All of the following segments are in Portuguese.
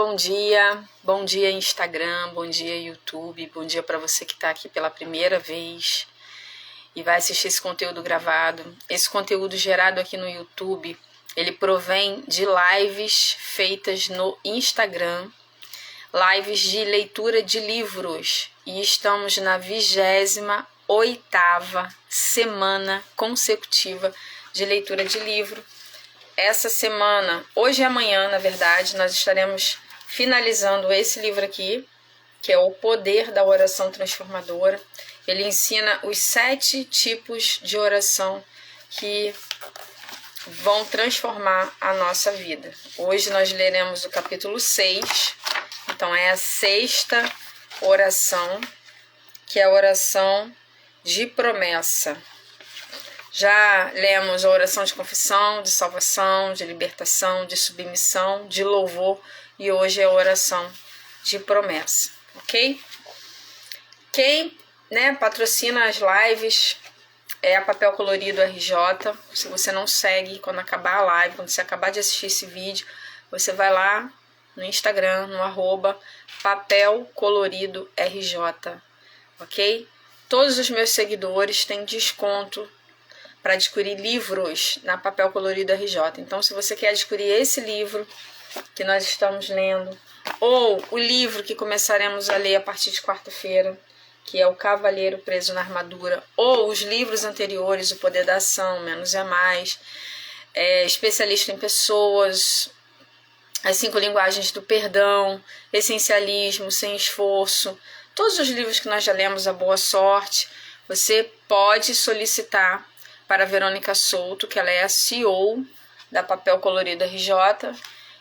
bom dia Instagram, bom dia YouTube, bom dia para você que está aqui pela primeira vez e vai assistir esse conteúdo gravado. Esse conteúdo gerado aqui no YouTube, ele provém de lives feitas no Instagram, lives de leitura de livros, e estamos na 28ª semana consecutiva de leitura de livro. Essa semana, hoje e amanhã, na verdade, nós estaremos finalizando esse livro aqui, que é O Poder da Oração Transformadora. Ele ensina os 7 tipos de oração que vão transformar a nossa vida. Hoje nós leremos o capítulo 6, então é a 6ª oração, que é a oração de promessa. Já lemos a oração de confissão, de salvação, de libertação, de submissão, de louvor, e hoje é a oração de promessa, ok? Quem patrocina as lives é a Papel Colorido RJ. Se você não segue, quando acabar a live, quando você acabar de assistir esse vídeo, você vai lá no Instagram, no @Papel Colorido RJ, ok? Todos os meus seguidores têm desconto para adquirir livros na Papel Colorido RJ. Então, se você quer adquirir esse livro que nós estamos lendo, ou o livro que começaremos a ler a partir de quarta-feira, que é O Cavaleiro Preso na Armadura, ou os livros anteriores, O Poder da Ação, Menos é Mais, Especialista em Pessoas, As 5 Linguagens do Perdão, Essencialismo, Sem Esforço, todos os livros que nós já lemos, A Boa Sorte, você pode solicitar para a Verônica Souto, que ela é a CEO da Papel Colorido RJ,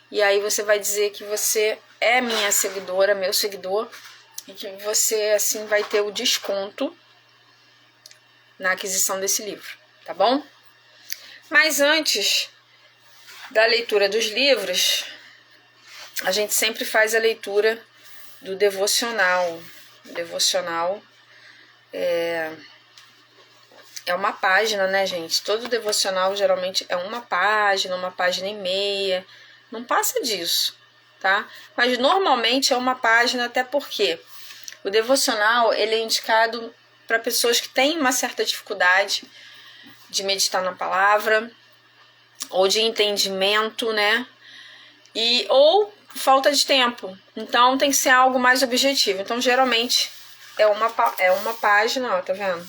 e aí você vai dizer que você é minha seguidora, meu seguidor, e que você assim vai ter o desconto na aquisição desse livro, tá bom? Mas antes da leitura dos livros, a gente sempre faz a leitura do devocional. O devocional é uma página, né, gente? Todo devocional geralmente é uma página e meia. Não passa disso, tá? Mas normalmente é uma página, até porque o devocional ele é indicado para pessoas que têm uma certa dificuldade de meditar na palavra, ou de entendimento, né? Ou falta de tempo. Então tem que ser algo mais objetivo. Então geralmente é uma página, ó, tá vendo?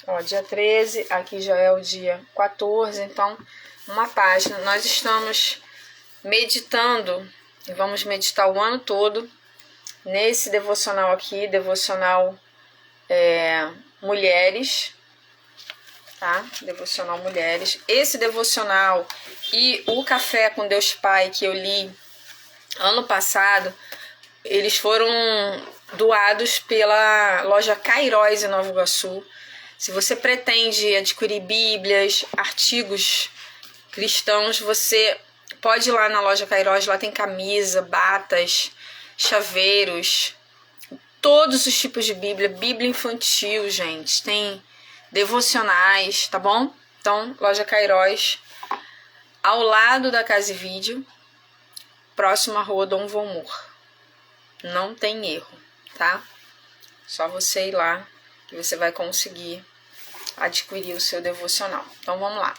Ó, dia 13, aqui já é o dia 14, então uma página. Nós estamos meditando, e vamos meditar o ano todo nesse devocional aqui, devocional Mulheres, tá? Devocional Mulheres. Esse devocional e o Café com Deus Pai que eu li ano passado, eles foram doados pela loja Cairóis em Nova Iguaçu. Se você pretende adquirir bíblias, artigos cristãos, você pode ir lá na loja Cairóis, lá tem camisa, batas, chaveiros, todos os tipos de bíblia, bíblia infantil, gente, tem devocionais, tá bom? Então, loja Cairóis, ao lado da Casa e Vídeo, próximo à rua Dom Valmor. Não tem erro, tá? Só você ir lá que você vai conseguir adquirir o seu devocional. Então vamos lá.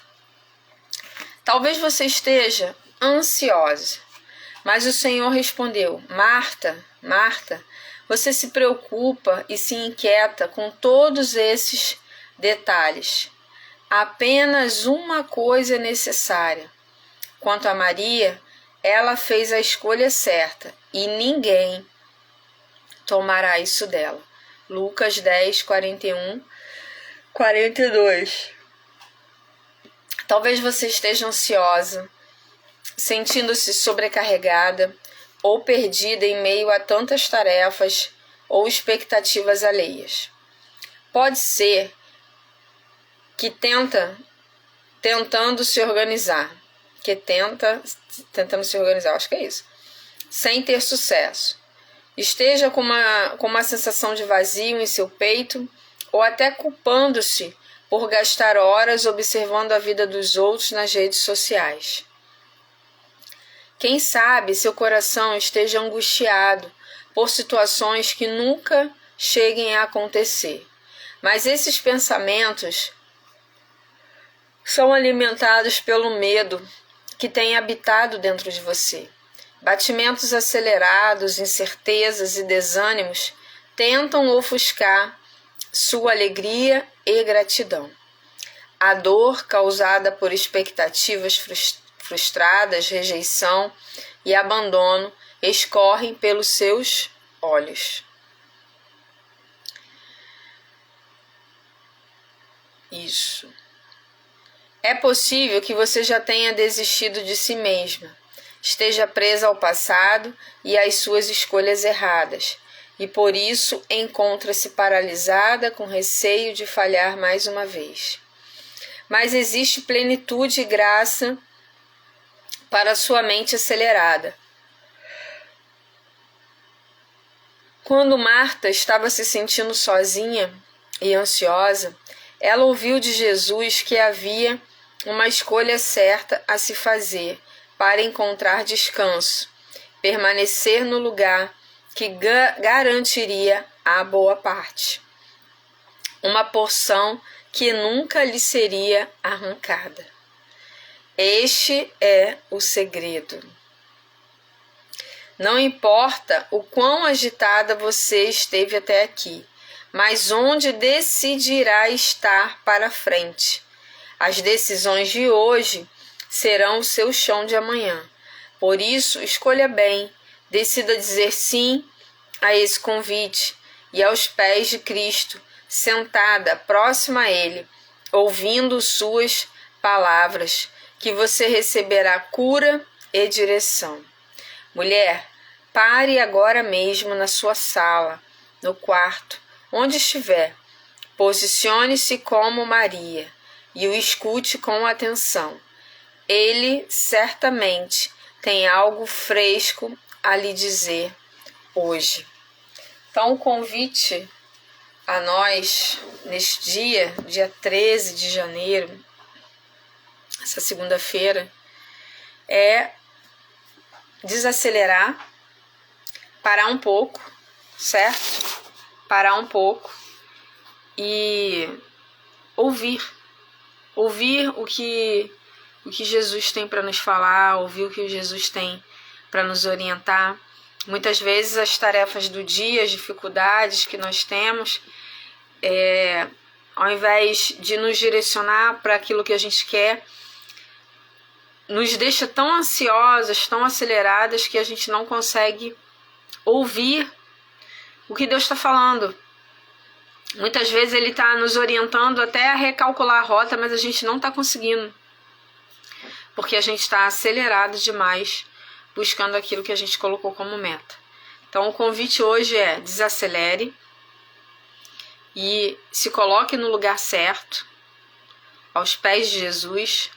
Talvez você esteja ansiosa, mas o Senhor respondeu: Marta, Marta, você se preocupa e se inquieta com todos esses detalhes. Apenas uma coisa é necessária. Quanto a Maria, ela fez a escolha certa e ninguém tomará isso dela. Lucas 10, 41, 42. Talvez você esteja ansiosa, sentindo-se sobrecarregada ou perdida em meio a tantas tarefas ou expectativas alheias. Pode ser que tentando se organizar, acho que é isso, sem ter sucesso. Esteja com uma sensação de vazio em seu peito ou até culpando-se por gastar horas observando a vida dos outros nas redes sociais. Quem sabe seu coração esteja angustiado por situações que nunca cheguem a acontecer. Mas esses pensamentos são alimentados pelo medo que tem habitado dentro de você. Batimentos acelerados, incertezas e desânimos tentam ofuscar sua alegria e gratidão. A dor causada por expectativas frustradas, rejeição e abandono escorrem pelos seus olhos. Isso. É possível que você já tenha desistido de si mesma, esteja presa ao passado e às suas escolhas erradas, e por isso encontra-se paralisada com receio de falhar mais uma vez. Mas existe plenitude e graça para sua mente acelerada. Quando Marta estava se sentindo sozinha e ansiosa, ela ouviu de Jesus que havia uma escolha certa a se fazer para encontrar descanso, permanecer no lugar que garantiria a boa parte, uma porção que nunca lhe seria arrancada. Este é o segredo. Não importa o quão agitada você esteve até aqui, mas onde decidirá estar para frente. As decisões de hoje serão o seu chão de amanhã. Por isso, escolha bem, decida dizer sim a esse convite e aos pés de Cristo, sentada próxima a Ele, ouvindo suas palavras, que você receberá cura e direção. Mulher, pare agora mesmo na sua sala, no quarto, onde estiver. Posicione-se como Maria e o escute com atenção. Ele certamente tem algo fresco a lhe dizer hoje. Então, o convite a nós, neste dia 13 de janeiro, essa segunda-feira, é desacelerar, parar um pouco, certo? Parar um pouco e ouvir o que Jesus tem para nos falar, ouvir o que Jesus tem para nos orientar. Muitas vezes as tarefas do dia, as dificuldades que nós temos, ao invés de nos direcionar para aquilo que a gente quer, nos deixa tão ansiosas, tão aceleradas, que a gente não consegue ouvir o que Deus está falando. Muitas vezes Ele está nos orientando até a recalcular a rota, mas a gente não está conseguindo, porque a gente está acelerado demais, buscando aquilo que a gente colocou como meta. Então o convite hoje é: desacelere e se coloque no lugar certo, aos pés de Jesus,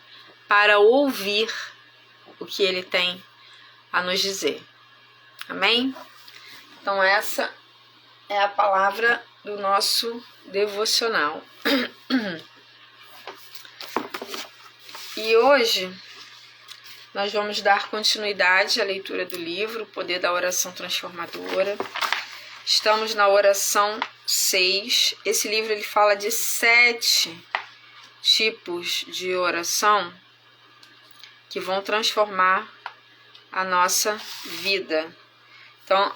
para ouvir o que Ele tem a nos dizer. Amém? Então essa é a palavra do nosso devocional. E hoje nós vamos dar continuidade à leitura do livro O Poder da Oração Transformadora. Estamos na oração 6. Esse livro ele fala de 7 tipos de oração que vão transformar a nossa vida. Então,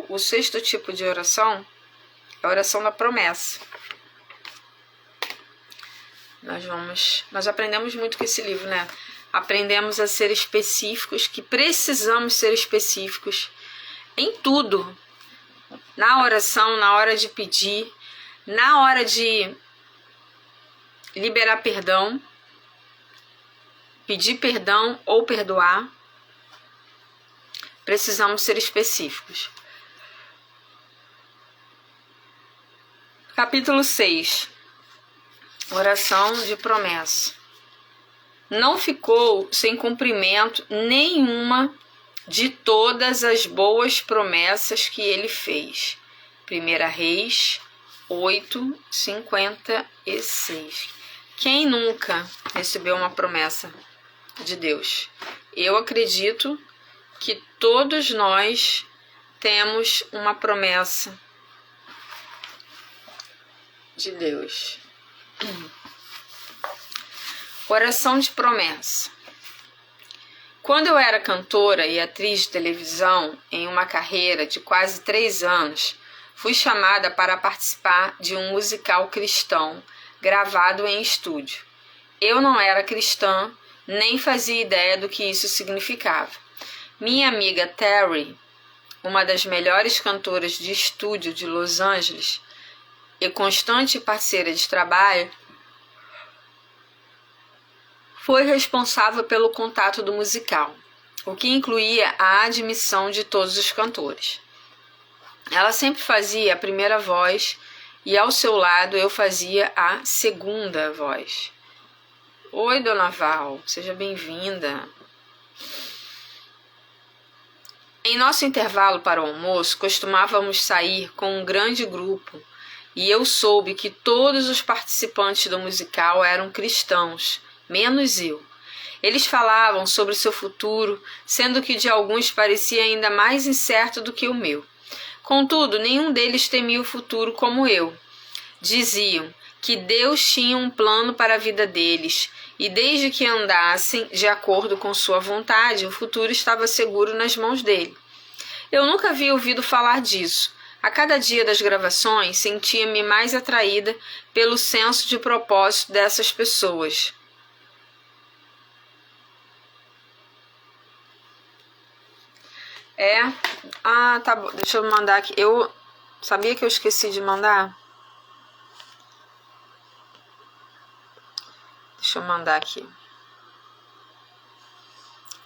o sexto tipo de oração é a oração da promessa. Nós aprendemos muito com esse livro, né? Aprendemos a ser específicos, que precisamos ser específicos em tudo. Na oração, na hora de pedir, na hora de liberar perdão, pedir perdão ou perdoar, precisamos ser específicos. Capítulo 6. Oração de promessa. Não ficou sem cumprimento nenhuma de todas as boas promessas que ele fez. 1 Reis 8:56. Quem nunca recebeu uma promessa de Deus. Eu acredito que todos nós temos uma promessa de Deus. Oração de promessa. Quando eu era cantora e atriz de televisão em uma carreira de quase 3 anos, fui chamada para participar de um musical cristão gravado em estúdio. Eu não era cristã, nem fazia ideia do que isso significava. Minha amiga Terry, uma das melhores cantoras de estúdio de Los Angeles e constante parceira de trabalho, foi responsável pelo contato do musical, o que incluía a admissão de todos os cantores. Ela sempre fazia a primeira voz e ao seu lado eu fazia a segunda voz. Oi, Dona Val, seja bem-vinda. Em nosso intervalo para o almoço, costumávamos sair com um grande grupo e eu soube que todos os participantes do musical eram cristãos, menos eu. Eles falavam sobre seu futuro, sendo que de alguns parecia ainda mais incerto do que o meu. Contudo, nenhum deles temia o futuro como eu. Diziam que Deus tinha um plano para a vida deles e desde que andassem de acordo com sua vontade, o futuro estava seguro nas mãos dele. Eu nunca havia ouvido falar disso. A cada dia das gravações, sentia-me mais atraída pelo senso de propósito dessas pessoas. Tá bom, deixa eu mandar aqui. Eu sabia que eu esqueci de mandar? Deixa eu mandar aqui.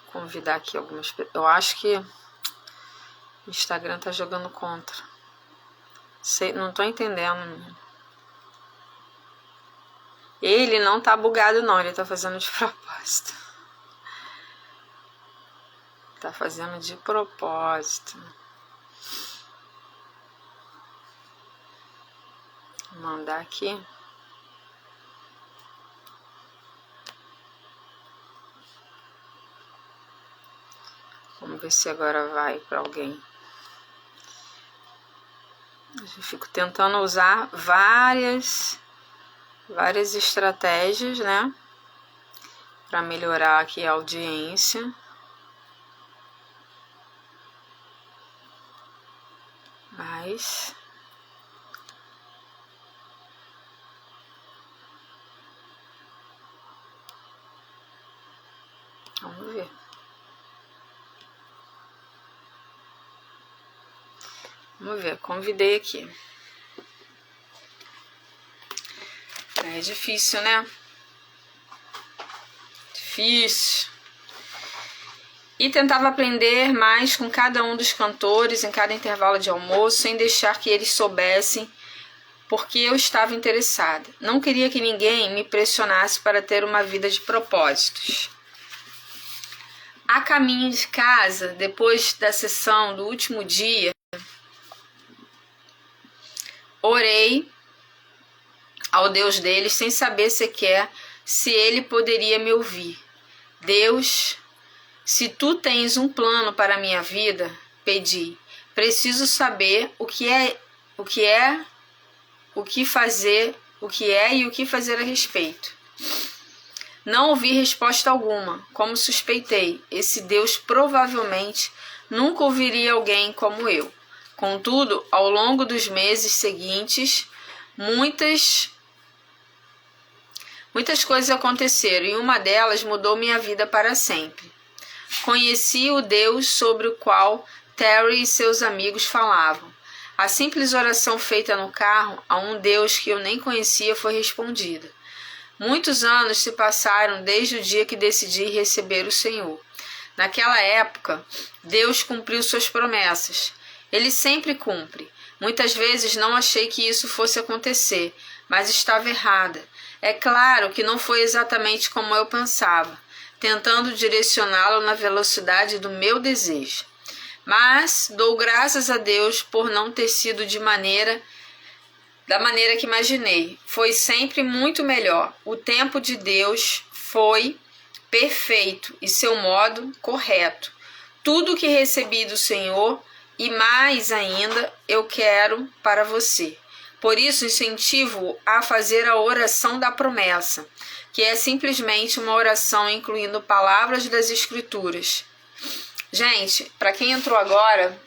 Convidar aqui algumas pessoas. Eu acho que o Instagram tá jogando contra. Não tô entendendo. Ele não tá bugado não, ele tá fazendo de propósito. Tá fazendo de propósito. Vou mandar aqui. Vamos ver se agora vai para alguém. Eu fico tentando usar várias estratégias, né? Para melhorar aqui a audiência. Mas vamos ver. Vamos ver, convidei aqui. É difícil, né? Difícil. E tentava aprender mais com cada um dos cantores em cada intervalo de almoço, sem deixar que eles soubessem porque eu estava interessada. Não queria que ninguém me pressionasse para ter uma vida de propósitos. A caminho de casa, depois da sessão do último dia, orei ao Deus deles sem saber sequer se ele poderia me ouvir. Deus, se tu tens um plano para a minha vida, pedi. Preciso saber o que é e o que fazer a respeito. Não ouvi resposta alguma, como suspeitei. Esse Deus provavelmente nunca ouviria alguém como eu. Contudo, ao longo dos meses seguintes, muitas coisas aconteceram e uma delas mudou minha vida para sempre. Conheci o Deus sobre o qual Terry e seus amigos falavam. A simples oração feita no carro a um Deus que eu nem conhecia foi respondida. Muitos anos se passaram desde o dia que decidi receber o Senhor. Naquela época, Deus cumpriu suas promessas. Ele sempre cumpre. Muitas vezes não achei que isso fosse acontecer, mas estava errada. É claro que não foi exatamente como eu pensava, tentando direcioná-lo na velocidade do meu desejo. Mas dou graças a Deus por não ter sido da maneira que imaginei. Foi sempre muito melhor. O tempo de Deus foi perfeito e seu modo correto. Tudo que recebi do Senhor e mais ainda eu quero para você. Por isso, incentivo a fazer a oração da promessa, que é simplesmente uma oração incluindo palavras das Escrituras. Gente, para quem entrou agora,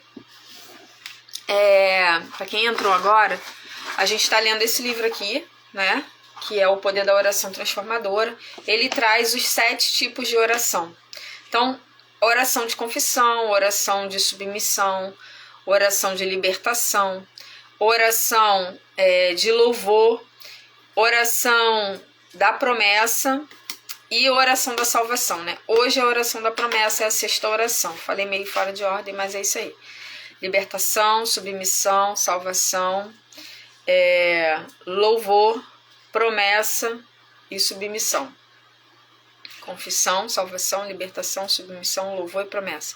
a gente está lendo esse livro aqui, né? Que é O Poder da Oração Transformadora. Ele traz os 7 tipos de oração. Então, oração de confissão, oração de submissão, oração de libertação, oração de louvor, oração da promessa e oração da salvação, né? Hoje a oração da promessa é a 6ª oração. Falei meio fora de ordem, mas é isso aí. Libertação, submissão, salvação, louvor, promessa e submissão. Confissão, salvação, libertação, submissão, louvor e promessa.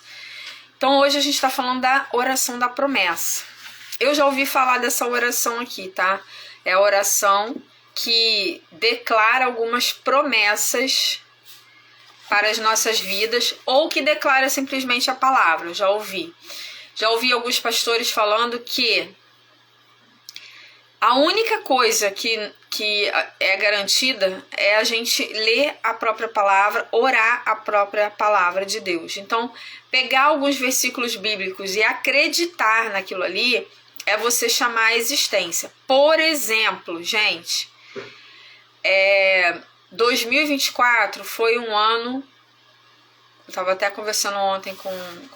Então hoje a gente está falando da oração da promessa. Eu já ouvi falar dessa oração aqui, tá? É a oração que declara algumas promessas para as nossas vidas ou que declara simplesmente a palavra. Já ouvi alguns pastores falando que a única coisa que é garantida é a gente ler a própria palavra, orar a própria palavra de Deus. Então, pegar alguns versículos bíblicos e acreditar naquilo ali é você chamar a existência. Por exemplo, gente, 2024 foi um ano. Eu estava até conversando ontem com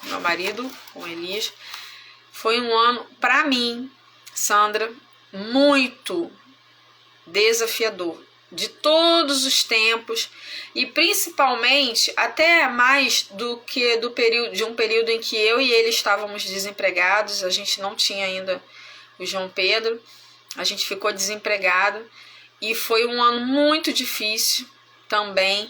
meu marido, com o Elias. Foi um ano, para mim, Sandra, muito desafiador, de todos os tempos, e principalmente até mais do que de um período em que eu e ele estávamos desempregados. A gente não tinha ainda o João Pedro, a gente ficou desempregado e foi um ano muito difícil também,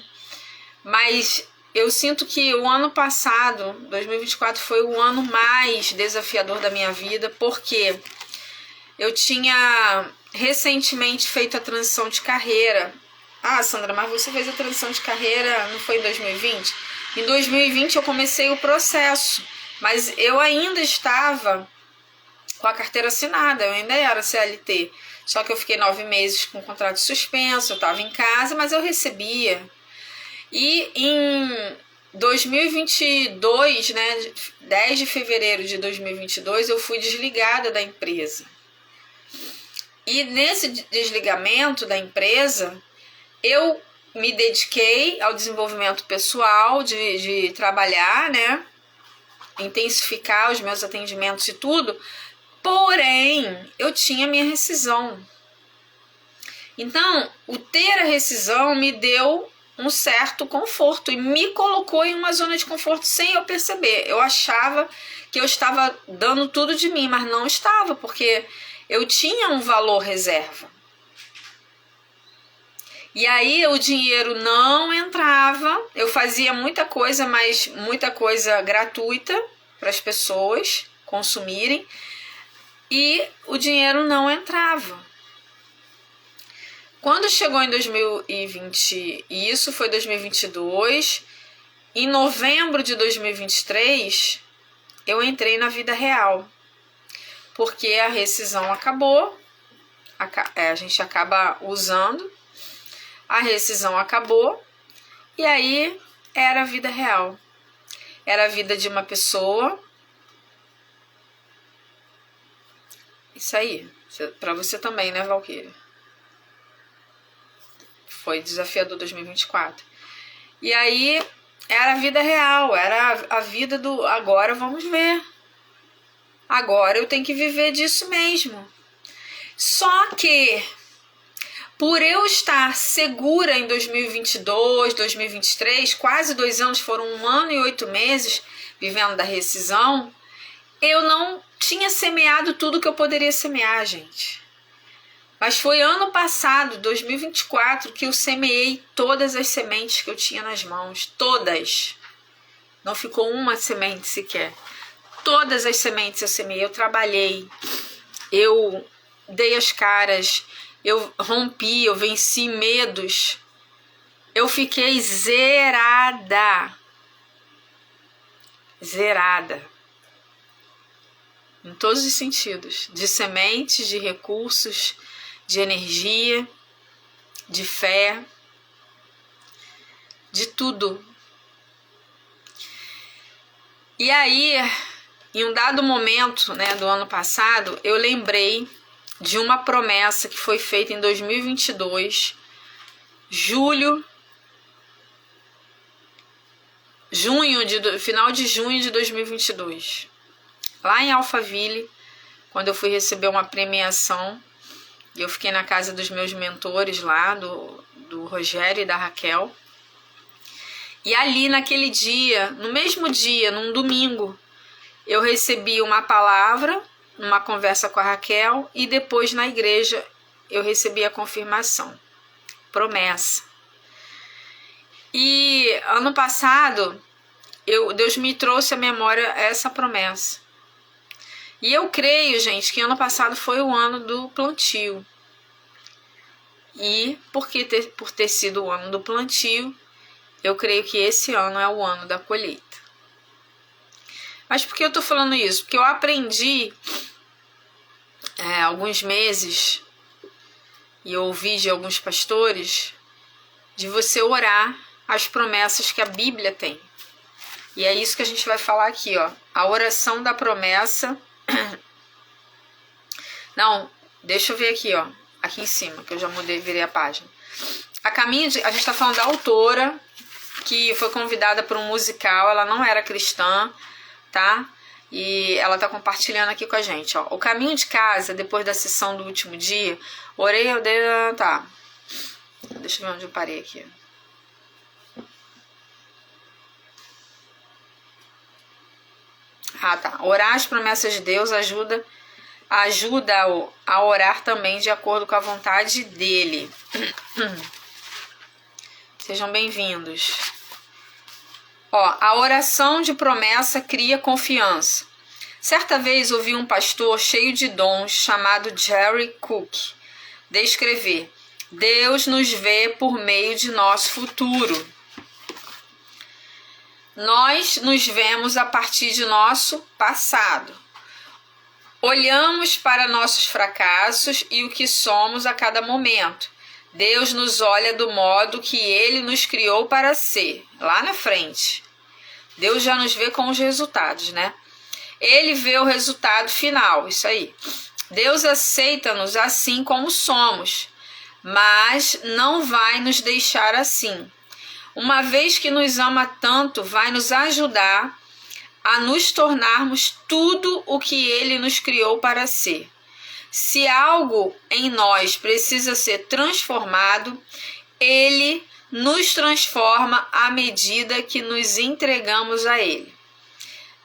mas eu sinto que o ano passado, 2024, foi o ano mais desafiador da minha vida, porque eu tinha recentemente feito a transição de carreira. Ah, Sandra, mas você fez a transição de carreira, não foi em 2020? Em 2020 eu comecei o processo, mas eu ainda estava com a carteira assinada, eu ainda era CLT. Só que eu fiquei 9 meses com o contrato suspenso, eu estava em casa, mas eu recebia. E em 2022, né, 10 de fevereiro de 2022, eu fui desligada da empresa. E nesse desligamento da empresa, eu me dediquei ao desenvolvimento pessoal, de trabalhar, né, intensificar os meus atendimentos e tudo, porém, eu tinha minha rescisão. Então, o ter a rescisão me deu um certo conforto e me colocou em uma zona de conforto sem eu perceber. Eu achava que eu estava dando tudo de mim, mas não estava, porque eu tinha um valor reserva. E aí o dinheiro não entrava, eu fazia muita coisa, mas muita coisa gratuita para as pessoas consumirem, e o dinheiro não entrava. Quando chegou em 2020, e isso foi 2022, em novembro de 2023, eu entrei na vida real. Porque a rescisão acabou, a gente acaba usando, a rescisão acabou, e aí era a vida real. Era a vida de uma pessoa. Isso aí, pra você também, né, Valquíria? Foi desafiador 2024. E aí era a vida real, era a vida do agora vamos ver. Agora eu tenho que viver disso mesmo. Só que, por eu estar segura em 2022, 2023, quase 2 anos, foram 1 ano e 8 meses vivendo da rescisão, eu não tinha semeado tudo que eu poderia semear, gente. Mas foi ano passado, 2024, que eu semeei todas as sementes que eu tinha nas mãos. Todas. Não ficou uma semente sequer. Todas as sementes eu semeei, eu trabalhei, eu dei as caras, eu rompi, eu venci medos. eu fiquei zerada. Zerada. Em todos os sentidos. De sementes, de recursos, de energia, de fé, de tudo. E aí, em um dado momento, né, do ano passado, eu lembrei de uma promessa que foi feita em 2022, final de junho de 2022, lá em Alphaville, quando eu fui receber uma premiação, e eu fiquei na casa dos meus mentores lá, do Rogério e da Raquel. E ali naquele dia, no mesmo dia, num domingo, eu recebi uma palavra, uma conversa com a Raquel, e depois na igreja eu recebi a confirmação, promessa. E ano passado, Deus me trouxe à memória essa promessa. E eu creio, gente, que ano passado foi o ano do plantio. E por ter sido o ano do plantio, eu creio que esse ano é o ano da colheita. Mas por que eu tô falando isso? Porque eu aprendi alguns meses, e eu ouvi de alguns pastores, de você orar as promessas que a Bíblia tem. E é isso que a gente vai falar aqui, ó. A oração da promessa. Não, deixa eu ver aqui, ó. Aqui em cima, que eu já virei a página. A gente tá falando da autora, que foi convidada para um musical. Ela não era cristã, tá? E ela tá compartilhando aqui com a gente, ó. O caminho de casa, depois da sessão do último dia, orei, tá. Deixa eu ver onde eu parei aqui. Ah, tá. Orar as promessas de Deus ajuda a orar também de acordo com a vontade dele. Sejam bem-vindos. Ó, a oração de promessa cria confiança. Certa vez ouvi um pastor cheio de dons chamado Jerry Cook descrever: Deus nos vê por meio de nosso futuro. Nós nos vemos a partir de nosso passado. Olhamos para nossos fracassos e o que somos a cada momento. Deus nos olha do modo que Ele nos criou para ser, lá na frente. Deus já nos vê com os resultados, né? Ele vê o resultado final, isso aí. Deus aceita-nos assim como somos, mas não vai nos deixar assim. Uma vez que nos ama tanto, vai nos ajudar a nos tornarmos tudo o que Ele nos criou para ser. Se algo em nós precisa ser transformado, Ele nos transforma à medida que nos entregamos a Ele.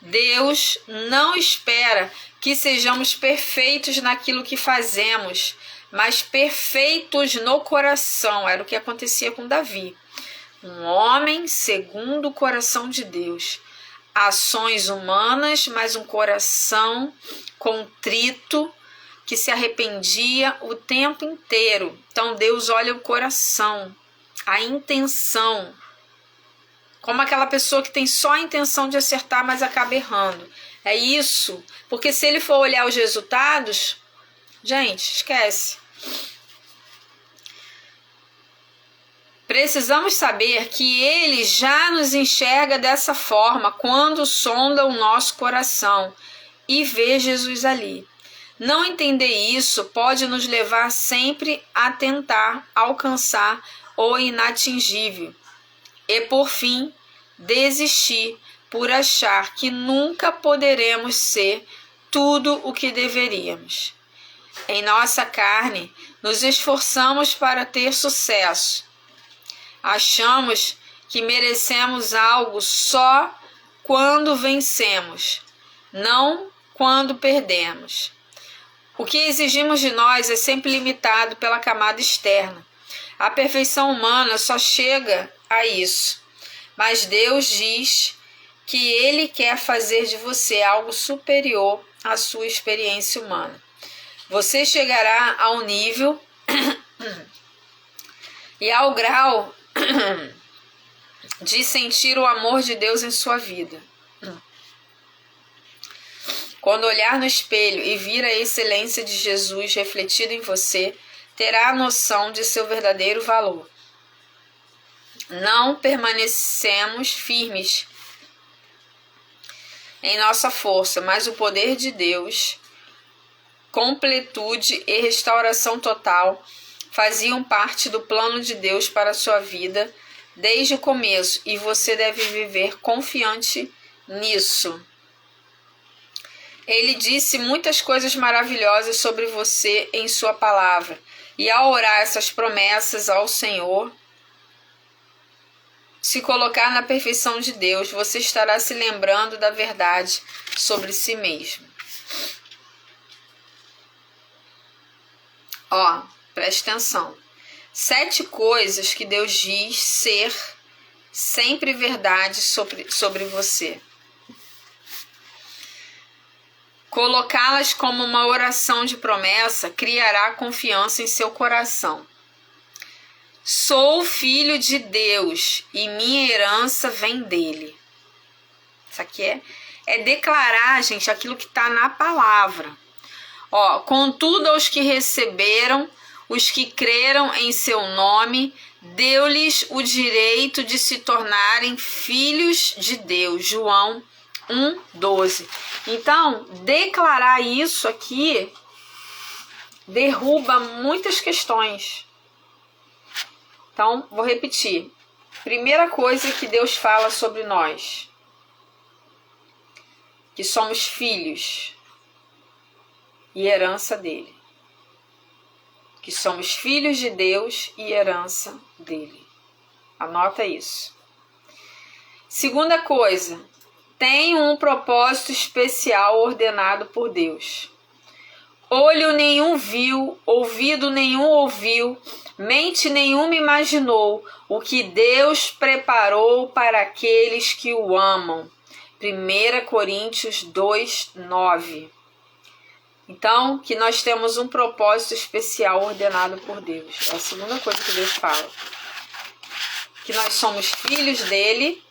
Deus não espera que sejamos perfeitos naquilo que fazemos, mas perfeitos no coração. Era o que acontecia com Davi. Um homem segundo o coração de Deus. Ações humanas, mas um coração contrito que se arrependia o tempo inteiro. Então Deus olha o coração, a intenção. Como aquela pessoa que tem só a intenção de acertar, mas acaba errando. É isso. Porque se ele for olhar os resultados, gente, esquece. Precisamos saber que Ele já nos enxerga dessa forma quando sonda o nosso coração e vê Jesus ali. Não entender isso pode nos levar sempre a tentar alcançar o inatingível e, por fim, desistir por achar que nunca poderemos ser tudo o que deveríamos. Em nossa carne, nos esforçamos para ter sucesso. Achamos que merecemos algo só quando vencemos, não quando perdemos. O que exigimos de nós é sempre limitado pela camada externa. A perfeição humana só chega a isso. Mas Deus diz que Ele quer fazer de você algo superior à sua experiência humana. Você chegará ao nível e ao grau de sentir o amor de Deus em sua vida. Quando olhar no espelho e vir a excelência de Jesus refletida em você, terá a noção de seu verdadeiro valor. Não permanecemos firmes em nossa força, mas o poder de Deus, completude e restauração total faziam parte do plano de Deus para a sua vida desde o começo, e você deve viver confiante nisso. Ele disse muitas coisas maravilhosas sobre você em sua palavra, e ao orar essas promessas ao Senhor, se colocar na perfeição de Deus, você estará se lembrando da verdade sobre si mesmo. Ó, preste atenção. 7 coisas que Deus diz ser sempre verdade sobre você. Colocá-las como uma oração de promessa criará confiança em seu coração. Sou filho de Deus e minha herança vem dele. Isso aqui é declarar, gente, aquilo que está na palavra. Ó, contudo, aos que receberam, os que creram em seu nome, deu-lhes o direito de se tornarem filhos de Deus. João 1:12. Então, declarar isso aqui derruba muitas questões. Então, vou repetir. Primeira coisa que Deus fala sobre nós, que somos filhos e herança dele. Que somos filhos de Deus e herança dele. Anota isso. Segunda coisa, tenho um propósito especial ordenado por Deus. Olho nenhum viu, ouvido nenhum ouviu, mente nenhuma imaginou o que Deus preparou para aqueles que o amam. 1 Coríntios 2:9. Então, que nós temos um propósito especial ordenado por Deus. É a segunda coisa que Deus fala. Que nós somos filhos dele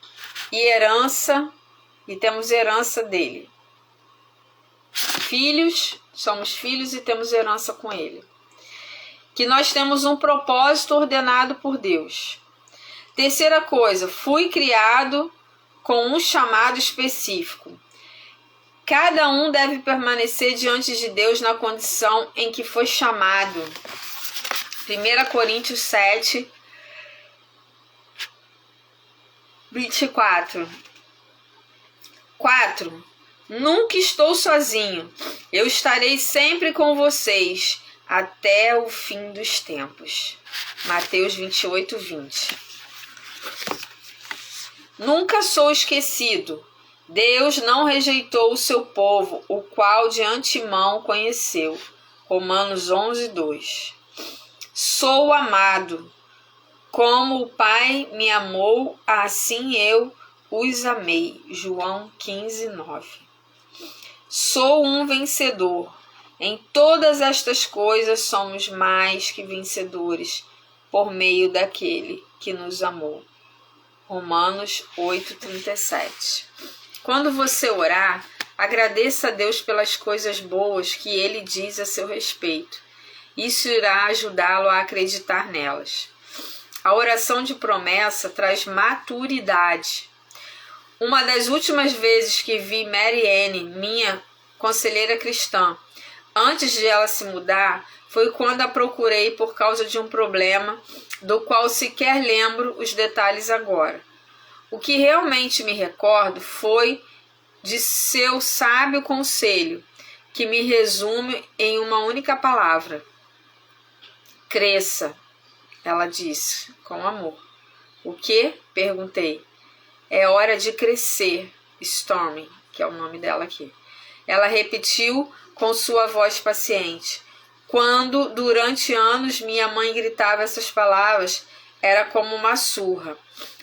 e temos herança dele. Somos filhos e temos herança com ele. Que nós temos um propósito ordenado por Deus. Terceira coisa, fui criado com um chamado específico. Cada um deve permanecer diante de Deus na condição em que foi chamado. 1 Coríntios 7, 24. 4. Nunca estou sozinho. Eu estarei sempre com vocês até o fim dos tempos. Mateus 28:20. Nunca sou esquecido. Deus não rejeitou o seu povo, o qual de antemão conheceu. Romanos 11:2. Sou amado. Como o Pai me amou, assim eu os amei. João 15:9. Sou um vencedor. Em todas estas coisas somos mais que vencedores por meio daquele que nos amou. Romanos 8:37. Quando você orar, agradeça a Deus pelas coisas boas que Ele diz a seu respeito. Isso irá ajudá-lo a acreditar nelas. A oração de promessa traz maturidade. Uma das últimas vezes que vi Mary Ann, minha conselheira cristã, antes de ela se mudar, foi quando a procurei por causa de um problema do qual sequer lembro os detalhes agora. O que realmente me recordo foi de seu sábio conselho, que me resume em uma única palavra. Cresça, ela disse, com amor. O que? Perguntei. É hora de crescer, Stormy, que é o nome dela aqui. Ela repetiu com sua voz paciente. Quando, durante anos, minha mãe gritava essas palavras, era como uma surra.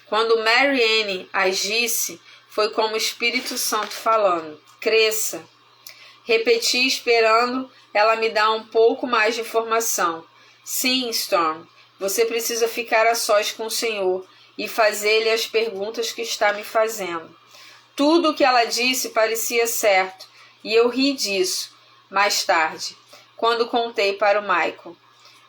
Quando Mary Ann as disse, foi como o Espírito Santo falando. Cresça. Repeti esperando ela me dar um pouco mais de informação. Sim, Storm, Você precisa ficar a sós com o Senhor e fazer-lhe as perguntas que está me fazendo. Tudo o que ela disse parecia certo, e eu ri disso mais tarde, quando contei para o Michael.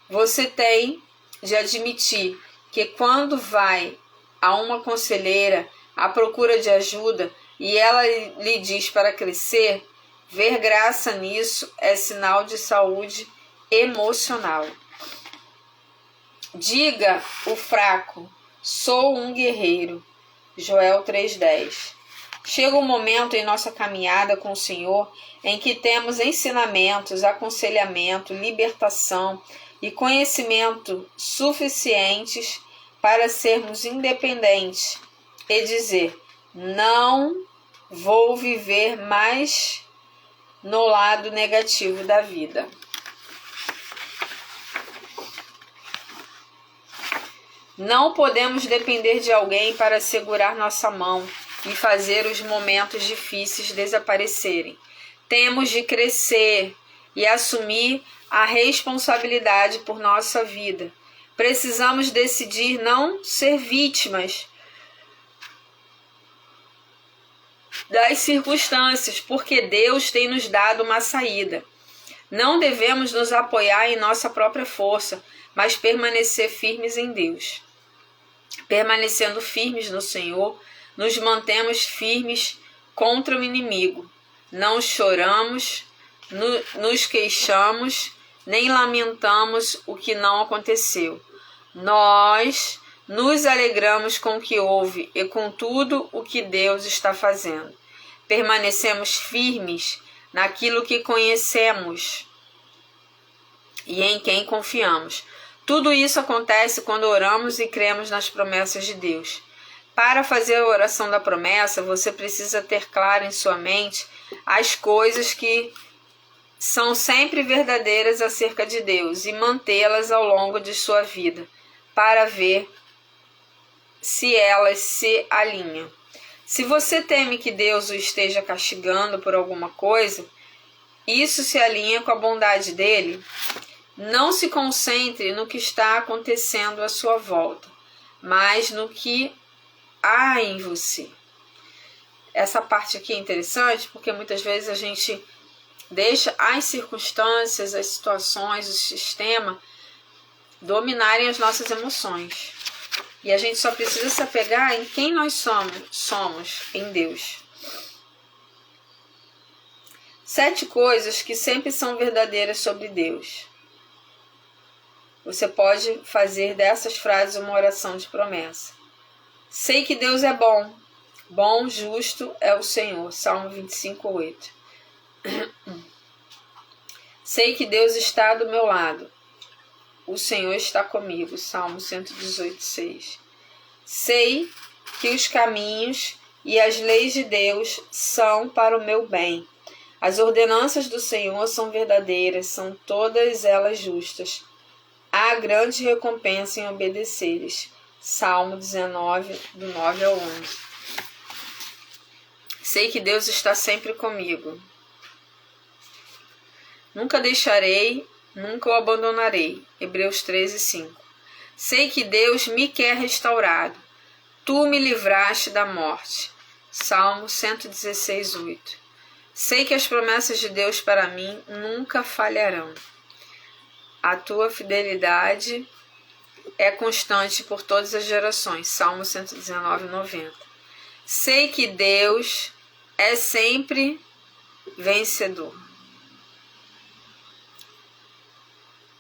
Você tem de admitir que quando vai a uma conselheira à procura de ajuda e ela lhe diz para crescer, ver graça nisso é sinal de saúde emocional. Diga o fraco, sou um guerreiro. Joel 3:10. Chega um momento em nossa caminhada com o Senhor em que temos ensinamentos, aconselhamento, libertação e conhecimento suficientes para sermos independentes e dizer: não vou viver mais no lado negativo da vida. Não podemos depender de alguém para segurar nossa mão e fazer os momentos difíceis desaparecerem. Temos de crescer e assumir a responsabilidade por nossa vida. Precisamos decidir não ser vítimas das circunstâncias, porque Deus tem nos dado uma saída. Não devemos nos apoiar em nossa própria força, mas permanecer firmes em Deus. Permanecendo firmes no Senhor, nos mantemos firmes contra o inimigo. Não choramos, nos queixamos, nem lamentamos o que não aconteceu. Nós nos alegramos com o que houve e com tudo o que Deus está fazendo. Permanecemos firmes naquilo que conhecemos e em quem confiamos. Tudo isso acontece quando oramos e cremos nas promessas de Deus. Para fazer a oração da promessa, você precisa ter claro em sua mente as coisas que são sempre verdadeiras acerca de Deus e mantê-las ao longo de sua vida, para ver se elas se alinham. Se você teme que Deus o esteja castigando por alguma coisa, isso se alinha com a bondade dele? Não se concentre no que está acontecendo à sua volta, mas no que há em você. Essa parte aqui é interessante porque muitas vezes a gente deixa as circunstâncias, as situações, o sistema dominarem as nossas emoções. E a gente só precisa se apegar em quem nós somos em Deus. 7 coisas que sempre são verdadeiras sobre Deus. Você pode fazer dessas frases uma oração de promessa. Sei que Deus é bom. Bom, justo é o Senhor. Salmo 25:8. Sei que Deus está do meu lado. O Senhor está comigo. Salmo 118:6. Sei que os caminhos e as leis de Deus são para o meu bem. As ordenanças do Senhor são verdadeiras, são todas elas justas. Há grande recompensa em obedecer-lhes. Salmo 19, do 9 ao 11. Sei que Deus está sempre comigo. Nunca deixarei, nunca o abandonarei. Hebreus 13:5. Sei que Deus me quer restaurado. Tu me livraste da morte. Salmo 116:8. Sei que as promessas de Deus para mim nunca falharão. A tua fidelidade é constante por todas as gerações. Salmo 119:90. Sei que Deus é sempre vencedor.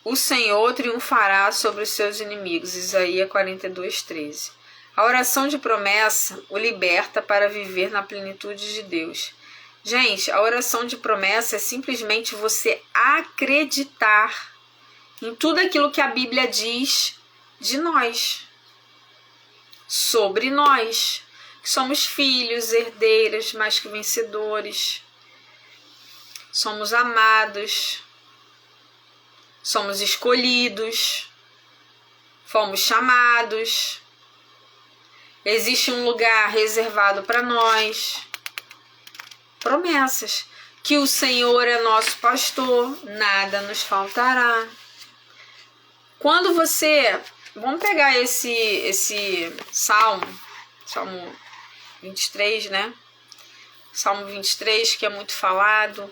O Senhor triunfará sobre os seus inimigos. Isaías 42:13. A oração de promessa o liberta para viver na plenitude de Deus. Gente, a oração de promessa é simplesmente você acreditar em tudo aquilo que a Bíblia diz de nós, sobre nós, que somos filhos, herdeiros, mais que vencedores, somos amados, somos escolhidos, fomos chamados, existe um lugar reservado para nós. Promessas, que o Senhor é nosso pastor, nada nos faltará. Quando você vamos pegar esse Salmo 23, né? Salmo 23, que é muito falado.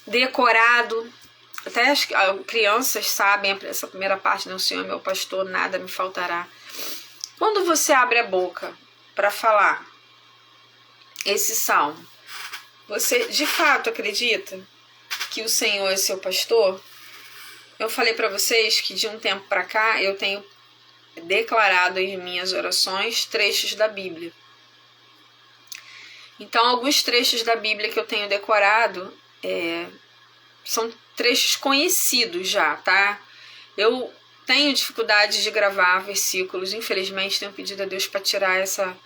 Decorado. Até as crianças sabem essa primeira parte, né? O Senhor é meu pastor, nada me faltará. Quando você abre a boca para falar esse salmo, você de fato acredita que o Senhor é seu pastor? Eu falei para vocês que de um tempo para cá eu tenho declarado em minhas orações trechos da Bíblia. Então, alguns trechos da Bíblia que eu tenho decorado são trechos conhecidos já, tá? Eu tenho dificuldade de gravar versículos, infelizmente tenho pedido a Deus para tirar essa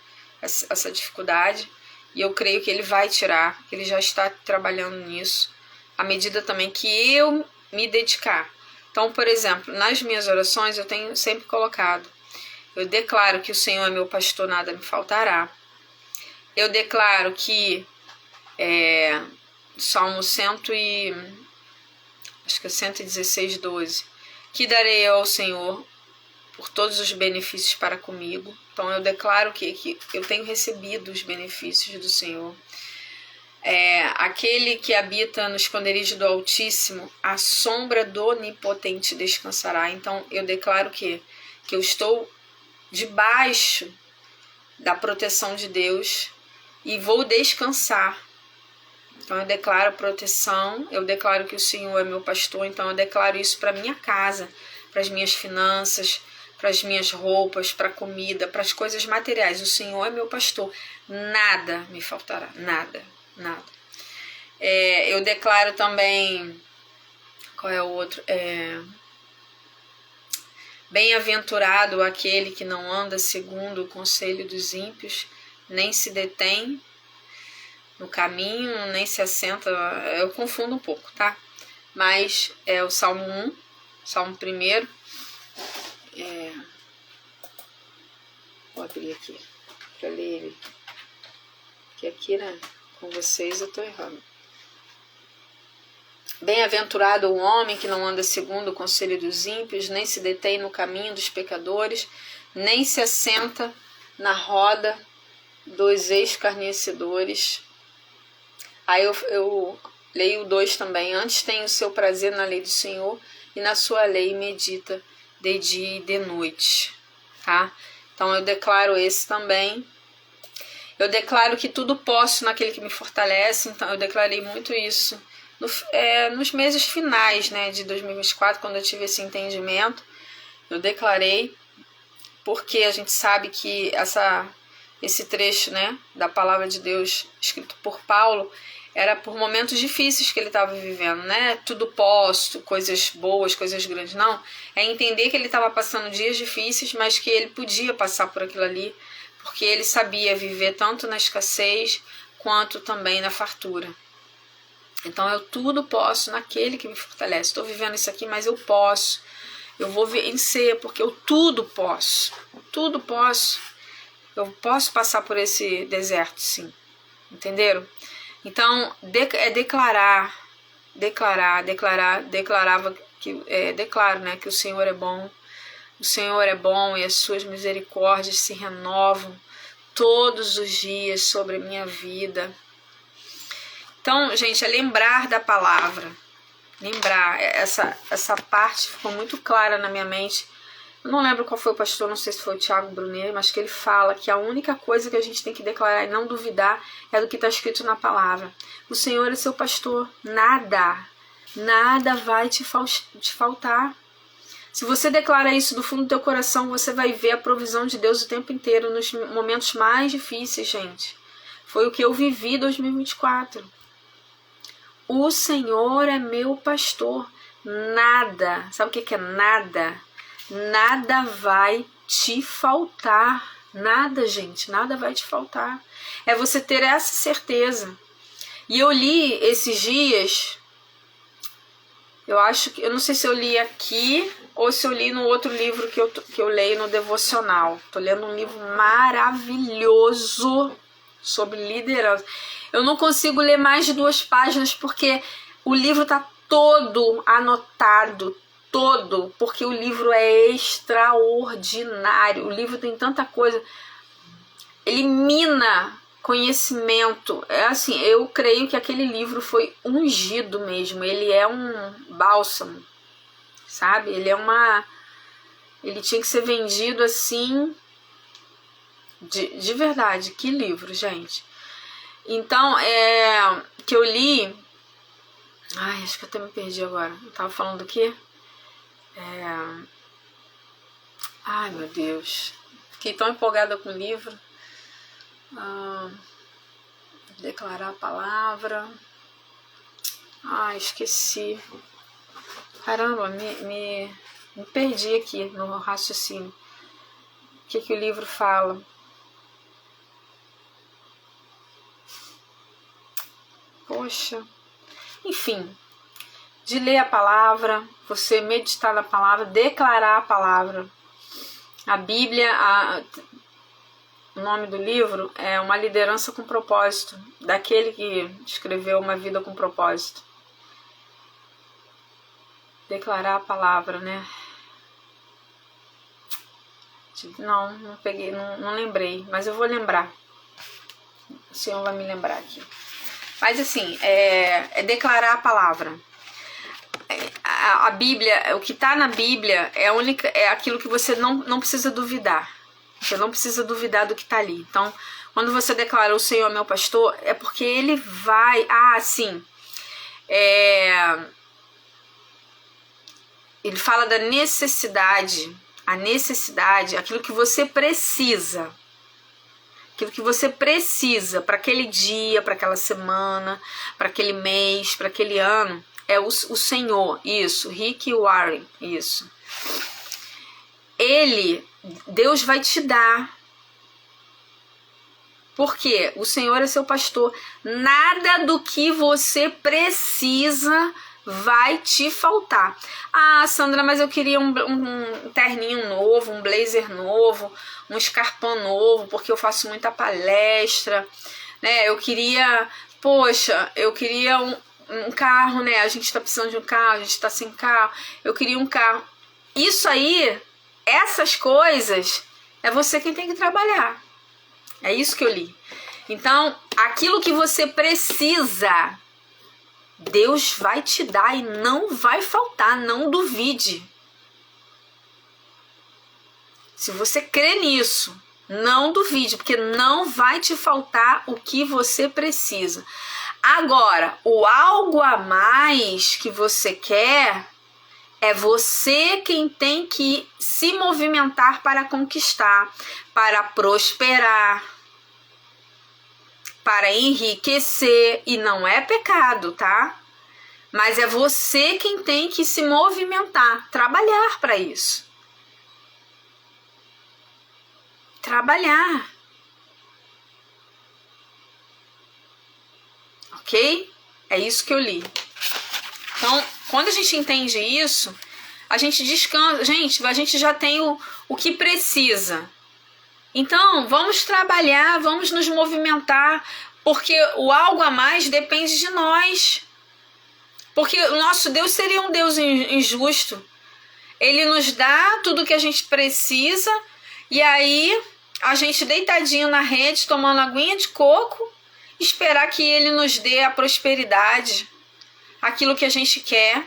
dificuldade, e eu creio que Ele vai tirar, que Ele já está trabalhando nisso, à medida também que eu me dedicar. Então, por exemplo, nas minhas orações eu tenho sempre colocado: eu declaro que o Senhor é meu pastor, nada me faltará. Eu declaro que Salmo 116, 12, que darei ao Senhor por todos os benefícios para comigo. Então eu declaro que eu tenho recebido os benefícios do Senhor. Aquele que habita no esconderijo do Altíssimo, a sombra do Onipotente descansará. Então eu declaro que eu estou debaixo da proteção de Deus e vou descansar. Então eu declaro proteção, eu declaro que o Senhor é meu pastor, então eu declaro isso para minha casa, para as minhas finanças, para as minhas roupas, para a comida, para as coisas materiais. O Senhor é meu pastor, nada me faltará, nada. Eu declaro também, qual é o outro? Bem-aventurado aquele que não anda segundo o conselho dos ímpios, nem se detém no caminho, nem se assenta. Eu confundo um pouco, tá? Mas é o Salmo 1, Salmo 1. Vou abrir aqui para ler ele. Que aqui, né, com vocês eu tô errando. Bem-aventurado o homem que não anda segundo o conselho dos ímpios, nem se detém no caminho dos pecadores, nem se assenta na roda dos escarnecedores. Aí eu leio o 2 também. Antes tem o seu prazer na lei do Senhor, e na sua lei medita de dia e de noite. Tá? Então eu declaro esse também. Eu declaro que tudo posso naquele que me fortalece. Então eu declarei muito isso nos meses finais, né, de 2024, quando eu tive esse entendimento. Eu declarei, porque a gente sabe que esse trecho, né, da palavra de Deus escrito por Paulo era por momentos difíceis que ele estava vivendo, né? Tudo posto, coisas boas, coisas grandes. Não, é entender que ele estava passando dias difíceis, mas que ele podia passar por aquilo ali, porque ele sabia viver tanto na escassez quanto também na fartura. Então eu tudo posso naquele que me fortalece. Estou vivendo isso aqui, mas eu posso. Eu vou vencer, porque eu tudo posso. Tudo posso. Eu posso passar por esse deserto, sim. Entenderam? Então, declarava que declaro, né, que o Senhor é bom. O Senhor é bom e as suas misericórdias se renovam todos os dias sobre a minha vida. Então, gente, é lembrar da palavra. Lembrar, essa parte ficou muito clara na minha mente. Eu não lembro qual foi o pastor, não sei se foi o Thiago Brunet, mas que ele fala que a única coisa que a gente tem que declarar e não duvidar é do que está escrito na palavra. O Senhor é seu pastor, nada vai te faltar. Se você declara isso do fundo do teu coração, você vai ver a provisão de Deus o tempo inteiro, nos momentos mais difíceis, gente. Foi o que eu vivi em 2024. O Senhor é meu pastor, nada, sabe o que é nada? Nada vai te faltar. Nada, gente, nada vai te faltar. É você ter essa certeza. E eu li esses dias, eu não sei se eu li aqui ou se eu li no outro livro que eu leio no devocional. Tô lendo um livro maravilhoso sobre liderança. Eu não consigo ler mais de 2 páginas porque o livro tá todo anotado, todo, porque o livro é extraordinário. O livro tem tanta coisa, ele mina conhecimento. É assim, eu creio que aquele livro foi ungido mesmo. Ele é um bálsamo, sabe? Ele tinha que ser vendido assim, de verdade. Que livro, gente. Então, que eu li... Ai, acho que eu até me perdi agora. Eu tava falando do quê? Ai, meu Deus. Fiquei tão empolgada com o livro. Declarar a palavra. Ai, esqueci. Caramba, me perdi aqui no raciocínio. O que o livro fala? Poxa. Enfim, de ler a palavra, você meditar na palavra, declarar a palavra. A Bíblia, o nome do livro é Uma Liderança com Propósito, daquele que escreveu Uma Vida com Propósito. Declarar a palavra, né? Não peguei, não lembrei, mas eu vou lembrar. O Senhor vai me lembrar aqui. Mas assim, é declarar a palavra. A Bíblia, o que está na Bíblia é aquilo que você não precisa duvidar. Você não precisa duvidar do que está ali. Então, quando você declara o Senhor é meu pastor, é porque Ele vai... Ele fala da necessidade. A necessidade, aquilo que você precisa. Aquilo que você precisa para aquele dia, para aquela semana, para aquele mês, para aquele ano, é o Senhor, isso, Rick Warren, isso. Deus vai te dar. Porque o Senhor é seu pastor. Nada do que você precisa vai te faltar. Ah, Sandra, mas eu queria um terninho novo, um blazer novo, um escarpão novo, porque eu faço muita palestra, né? Eu queria um carro, né? A gente tá precisando de um carro, a gente tá sem carro. Eu queria um carro. Isso aí, essas coisas, é você quem tem que trabalhar. É isso que eu li. Então, aquilo que você precisa, Deus vai te dar e não vai faltar, não duvide. Se você crê nisso, não duvide, porque não vai te faltar o que você precisa. Agora, o algo a mais que você quer, é você quem tem que se movimentar para conquistar, para prosperar, para enriquecer, e não é pecado, tá? Mas é você quem tem que se movimentar, trabalhar para isso. Trabalhar. Ok? É isso que eu li. Então, quando a gente entende isso, a gente descansa. Gente, a gente já tem o que precisa. Então, vamos trabalhar, vamos nos movimentar, porque o algo a mais depende de nós. Porque o nosso Deus seria um Deus injusto. Ele nos dá tudo o que a gente precisa, e aí a gente deitadinho na rede, tomando aguinha de coco, esperar que Ele nos dê a prosperidade, aquilo que a gente quer,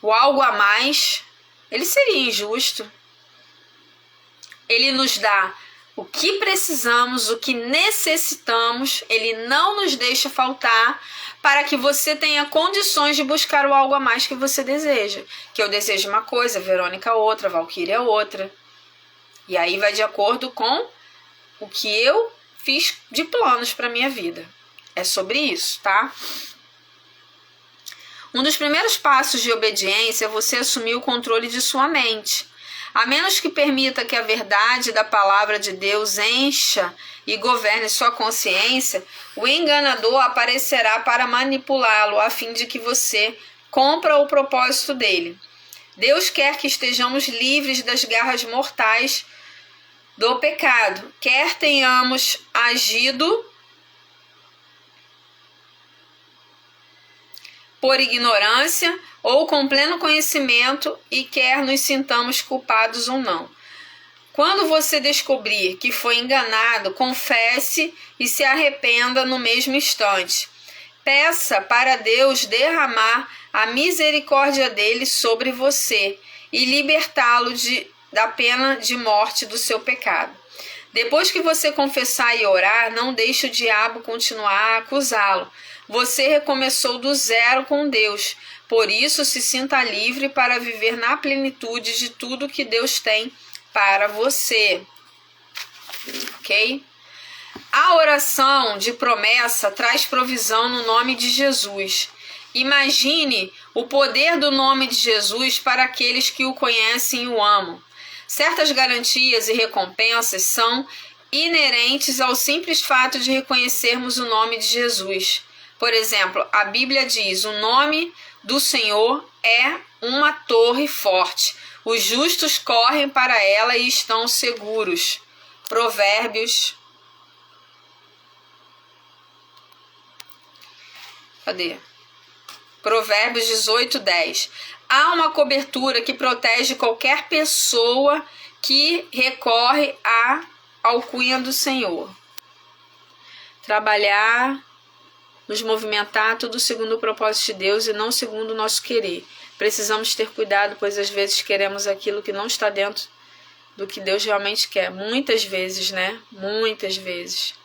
o algo a mais. Ele seria injusto. Ele nos dá o que precisamos, o que necessitamos, Ele não nos deixa faltar, para que você tenha condições de buscar o algo a mais que você deseja. Que eu desejo uma coisa, Verônica outra, Valquíria outra. E aí vai de acordo com o que eu fiz de planos para minha vida. É sobre isso, tá? Um dos primeiros passos de obediência é você assumir o controle de sua mente. A menos que permita que a verdade da palavra de Deus encha e governe sua consciência, o enganador aparecerá para manipulá-lo a fim de que você cumpra o propósito dele. Deus quer que estejamos livres das garras mortais do pecado, quer tenhamos agido por ignorância ou com pleno conhecimento, e quer nos sintamos culpados ou não. Quando você descobrir que foi enganado, confesse e se arrependa no mesmo instante. Peça para Deus derramar a misericórdia dele sobre você e libertá-lo da pena de morte do seu pecado. Depois que você confessar e orar, não deixe o diabo continuar a acusá-lo. Você recomeçou do zero com Deus. Por isso, se sinta livre para viver na plenitude de tudo que Deus tem para você. Ok? A oração de promessa traz provisão no nome de Jesus. Imagine o poder do nome de Jesus para aqueles que o conhecem e o amam. Certas garantias e recompensas são inerentes ao simples fato de reconhecermos o nome de Jesus. Por exemplo, a Bíblia diz: o nome do Senhor é uma torre forte. Os justos correm para ela e estão seguros. Provérbios. Provérbios 18:10. Há uma cobertura que protege qualquer pessoa que recorre à alcunha do Senhor. Trabalhar, nos movimentar, tudo segundo o propósito de Deus e não segundo o nosso querer. Precisamos ter cuidado, pois às vezes queremos aquilo que não está dentro do que Deus realmente quer. Muitas vezes, né? Muitas vezes.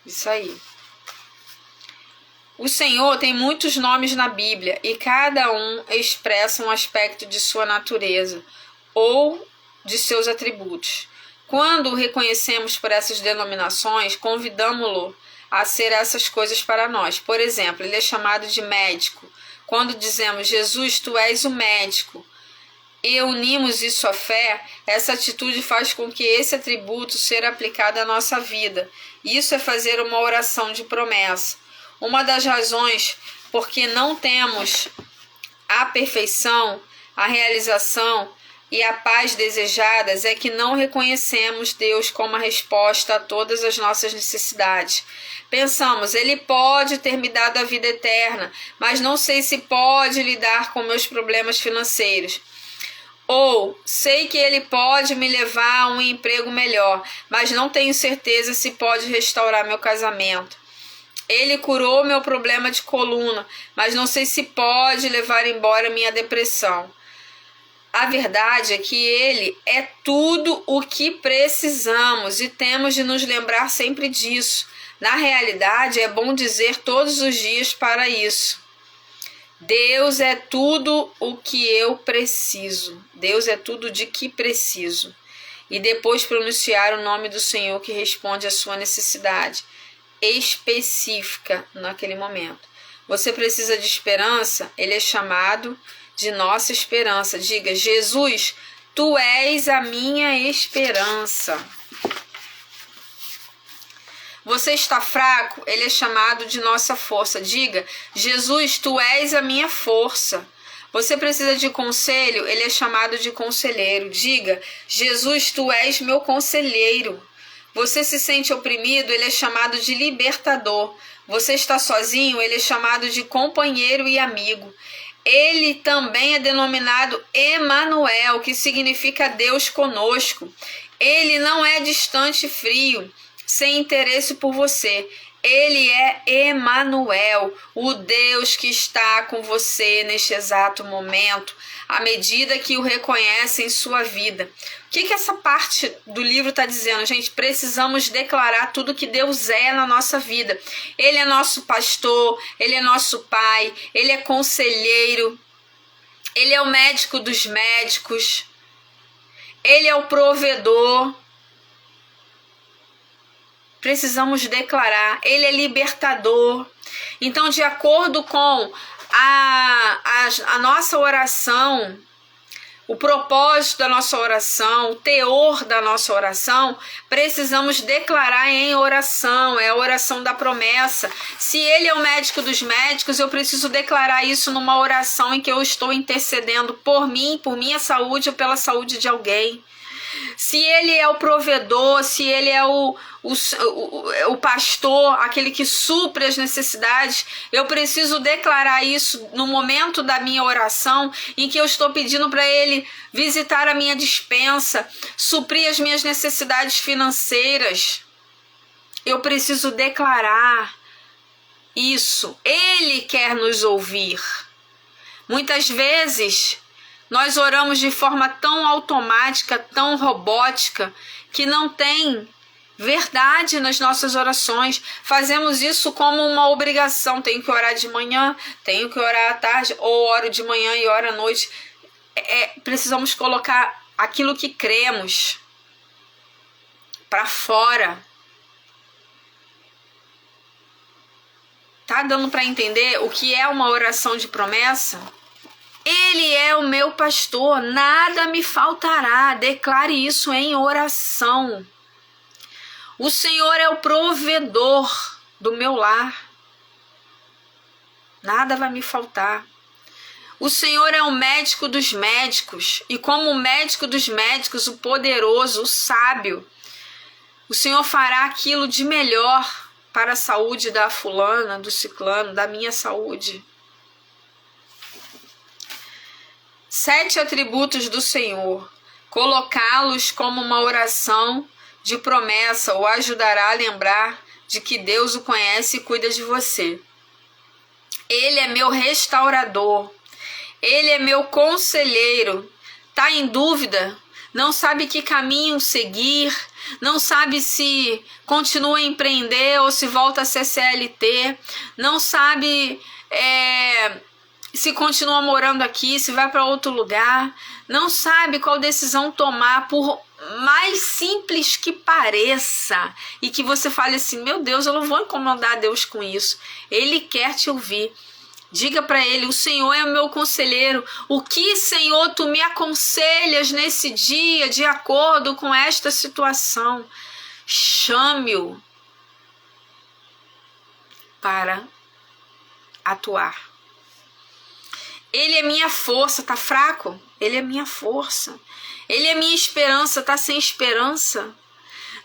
Isso aí. O Senhor tem muitos nomes na Bíblia e cada um expressa um aspecto de sua natureza ou de seus atributos. Quando o reconhecemos por essas denominações, convidamo-lo a ser essas coisas para nós. Por exemplo, ele é chamado de médico. Quando dizemos: Jesus, tu és o médico, e unimos isso à fé, essa atitude faz com que esse atributo seja aplicado à nossa vida. Isso é fazer uma oração de promessa. Uma das razões por que não temos a perfeição, a realização e a paz desejadas é que não reconhecemos Deus como a resposta a todas as nossas necessidades. Pensamos: Ele pode ter me dado a vida eterna, mas não sei se pode lidar com meus problemas financeiros. Ou sei que Ele pode me levar a um emprego melhor, mas não tenho certeza se pode restaurar meu casamento. Ele curou meu problema de coluna, mas não sei se pode levar embora minha depressão. A verdade é que Ele é tudo o que precisamos e temos de nos lembrar sempre disso. Na realidade, é bom dizer todos os dias para isso: Deus é tudo o que eu preciso. Deus é tudo de que preciso. E depois pronunciar o nome do Senhor que responde à sua necessidade específica naquele momento. Você precisa de esperança? Ele é chamado de nossa esperança. Diga: Jesus, tu és a minha esperança. Você está fraco? Ele é chamado de nossa força. Diga: Jesus, tu és a minha força. Você precisa de conselho? Ele é chamado de conselheiro. Diga: Jesus, tu és meu conselheiro. Você se sente oprimido? Ele é chamado de libertador. Você está sozinho? Ele é chamado de companheiro e amigo. Ele também é denominado Emanuel, que significa Deus conosco. Ele não é distante e frio, sem interesse por você. Ele é Emanuel, o Deus que está com você neste exato momento, à medida que o reconhece em sua vida. O que essa parte do livro está dizendo, gente? Precisamos declarar tudo que Deus é na nossa vida. Ele é nosso pastor, Ele é nosso pai, Ele é conselheiro, Ele é o médico dos médicos, Ele é o provedor. Precisamos declarar: Ele é libertador. Então, de acordo com a nossa oração, o propósito da nossa oração, o teor da nossa oração, precisamos declarar em oração. É a oração da promessa. Se Ele é o médico dos médicos, eu preciso declarar isso numa oração em que eu estou intercedendo por mim, por minha saúde ou pela saúde de alguém. Se Ele é o provedor, se Ele é o pastor, aquele que supre as necessidades, eu preciso declarar isso no momento da minha oração, em que eu estou pedindo para Ele visitar a minha despensa, suprir as minhas necessidades financeiras. Eu preciso declarar isso. Ele quer nos ouvir. Muitas vezes nós oramos de forma tão automática, tão robótica, que não tem verdade nas nossas orações. Fazemos isso como uma obrigação. Tenho que orar de manhã, tenho que orar à tarde, ou oro de manhã e oro à noite. Precisamos colocar aquilo que cremos para fora. Tá dando para entender o que é uma oração de promessa? Ele é o meu pastor, nada me faltará. Declare isso em oração. O Senhor é o provedor do meu lar. Nada vai me faltar. O Senhor é o médico dos médicos. E como o médico dos médicos, o poderoso, o sábio, o Senhor fará aquilo de melhor para a saúde da fulana, do ciclano, da minha saúde. 7 atributos do Senhor. Colocá-los como uma oração de promessa o ajudará a lembrar de que Deus o conhece e cuida de você. Ele é meu restaurador. Ele é meu conselheiro. Tá em dúvida? Não sabe que caminho seguir? Não sabe se continua a empreender ou se volta a ser CLT? Não sabe se continua morando aqui, se vai para outro lugar? Não sabe qual decisão tomar, por mais simples que pareça, e que você fale assim: meu Deus, eu não vou incomodar Deus com isso. Ele quer te ouvir. Diga para ele: o Senhor é o meu conselheiro. O que, Senhor, tu me aconselhas nesse dia de acordo com esta situação? Chame-o para atuar. Ele é minha força, tá fraco? Ele é minha força. Ele é minha esperança, tá sem esperança?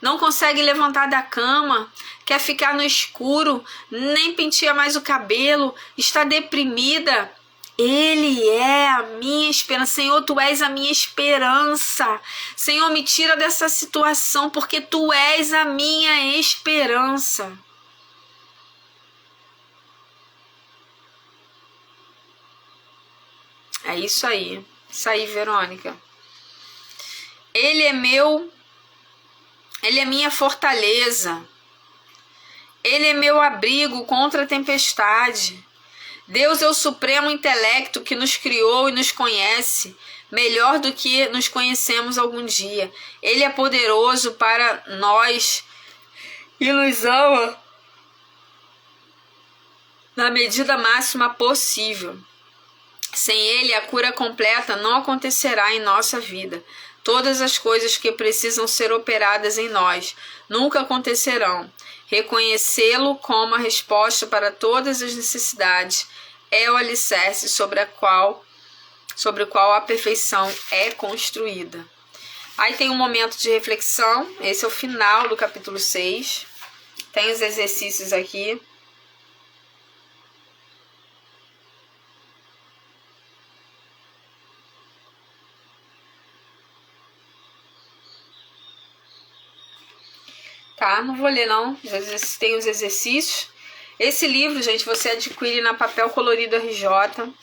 Não consegue levantar da cama, quer ficar no escuro, nem penteia mais o cabelo, está deprimida. Ele é a minha esperança. Senhor, tu és a minha esperança. Senhor, me tira dessa situação, porque tu és a minha esperança. É isso aí. Isso aí, Verônica. Ele é minha fortaleza. Ele é meu abrigo contra a tempestade. Deus é o supremo intelecto que nos criou e nos conhece melhor do que nos conhecemos algum dia. Ele é poderoso para nós e nos ama na medida máxima possível. Sem Ele, a cura completa não acontecerá em nossa vida. Todas as coisas que precisam ser operadas em nós nunca acontecerão. Reconhecê-lo como a resposta para todas as necessidades é o alicerce sobre o qual a perfeição é construída. Aí tem um momento de reflexão. Esse é o final do capítulo 6. Tem os exercícios aqui. Tá? Não vou ler não, tem os exercícios. Esse livro, gente, você adquire na Papel Colorido RJ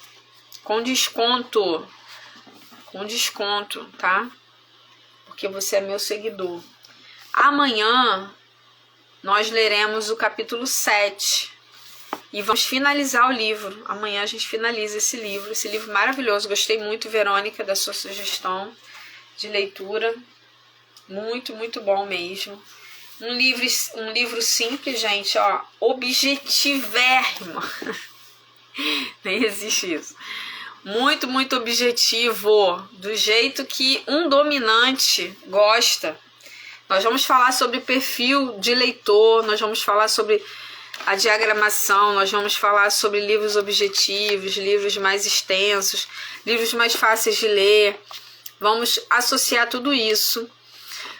com desconto, tá? Porque você é meu seguidor. Amanhã nós leremos o capítulo 7 e vamos finalizar o livro. Amanhã a gente finaliza esse livro maravilhoso. Gostei muito, Verônica, da sua sugestão de leitura. Muito, muito bom mesmo. Um livro simples, gente, ó, objetivérrimo. Nem existe isso. Muito, muito objetivo, do jeito que um dominante gosta. Nós vamos falar sobre perfil de leitor, nós vamos falar sobre a diagramação, nós vamos falar sobre livros objetivos, livros mais extensos, livros mais fáceis de ler. Vamos associar tudo isso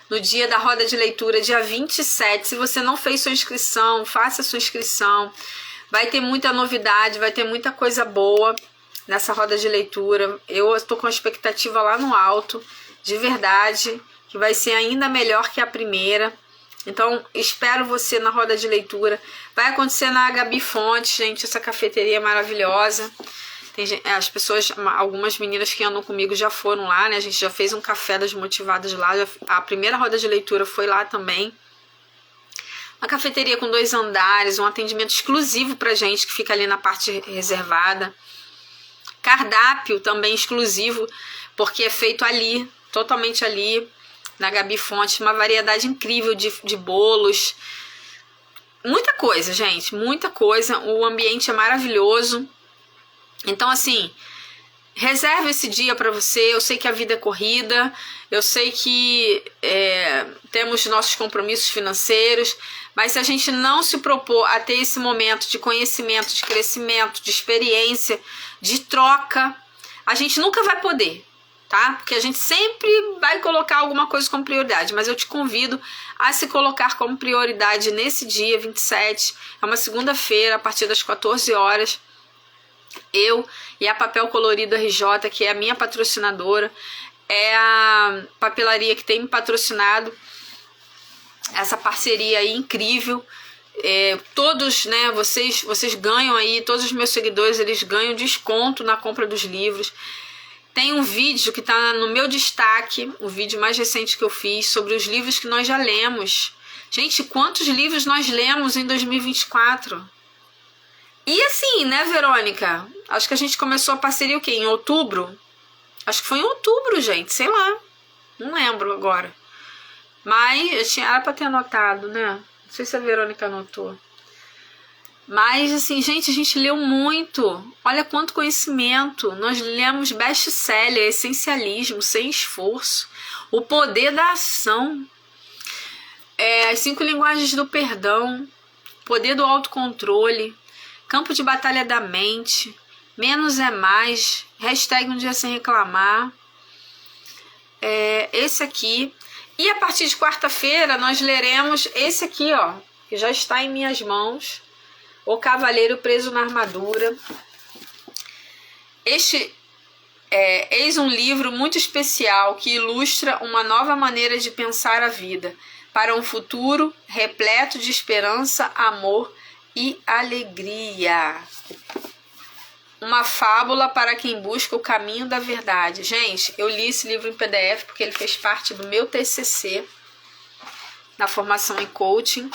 no dia da roda de leitura, dia 27. Se você não fez sua inscrição, faça sua inscrição. Vai ter muita novidade, vai ter muita coisa boa nessa roda de leitura. Eu estou com a expectativa lá no alto, de verdade, que vai ser ainda melhor que a primeira. Então, espero você na roda de leitura. Vai acontecer na Gabi Fontes, gente, essa cafeteria maravilhosa. Tem as pessoas, algumas meninas que andam comigo já foram lá, né? A gente já fez um café das motivadas lá. A primeira roda de leitura foi lá também. Uma cafeteria com 2 andares, um atendimento exclusivo pra gente, que fica ali na parte reservada. Cardápio também exclusivo, porque é feito ali, totalmente ali, na Gabi Fontes. Uma variedade incrível de bolos. Muita coisa, gente, muita coisa. O ambiente é maravilhoso. Então, assim, reserve esse dia para você. Eu sei que a vida é corrida, eu sei que temos nossos compromissos financeiros, mas se a gente não se propor a ter esse momento de conhecimento, de crescimento, de experiência, de troca, a gente nunca vai poder, tá? Porque a gente sempre vai colocar alguma coisa como prioridade, mas eu te convido a se colocar como prioridade nesse dia 27, é uma segunda-feira, a partir das 14 horas. Eu e a Papel Colorido RJ, que é a minha patrocinadora, é a papelaria que tem me patrocinado, essa parceria aí incrível. Todos, né, vocês ganham aí, todos os meus seguidores, eles ganham desconto na compra dos livros. Tem um vídeo que está no meu destaque, o vídeo mais recente que eu fiz, sobre os livros que nós já lemos. Gente, quantos livros nós lemos em 2024? E assim, né, Verônica? Acho que a gente começou a parceria o quê? Em outubro? Acho que foi em outubro, gente. Sei lá. Não lembro agora. Mas era pra ter anotado, né? Não sei se a Verônica anotou. Mas, assim, gente, a gente leu muito. Olha quanto conhecimento. Nós lemos best-seller, Essencialismo, Sem Esforço, O Poder da Ação, As 5 Linguagens do Perdão, Poder do Autocontrole, Campo de Batalha da Mente, Menos é Mais, Hashtag Um Dia Sem Reclamar, esse aqui. E a partir de quarta-feira nós leremos esse aqui, ó, que já está em minhas mãos, O Cavaleiro Preso na Armadura. Eis um livro muito especial que ilustra uma nova maneira de pensar a vida, para um futuro repleto de esperança, amor e alegria. Uma fábula para quem busca o caminho da verdade. Gente, eu li esse livro em PDF porque ele fez parte do meu TCC na formação em coaching.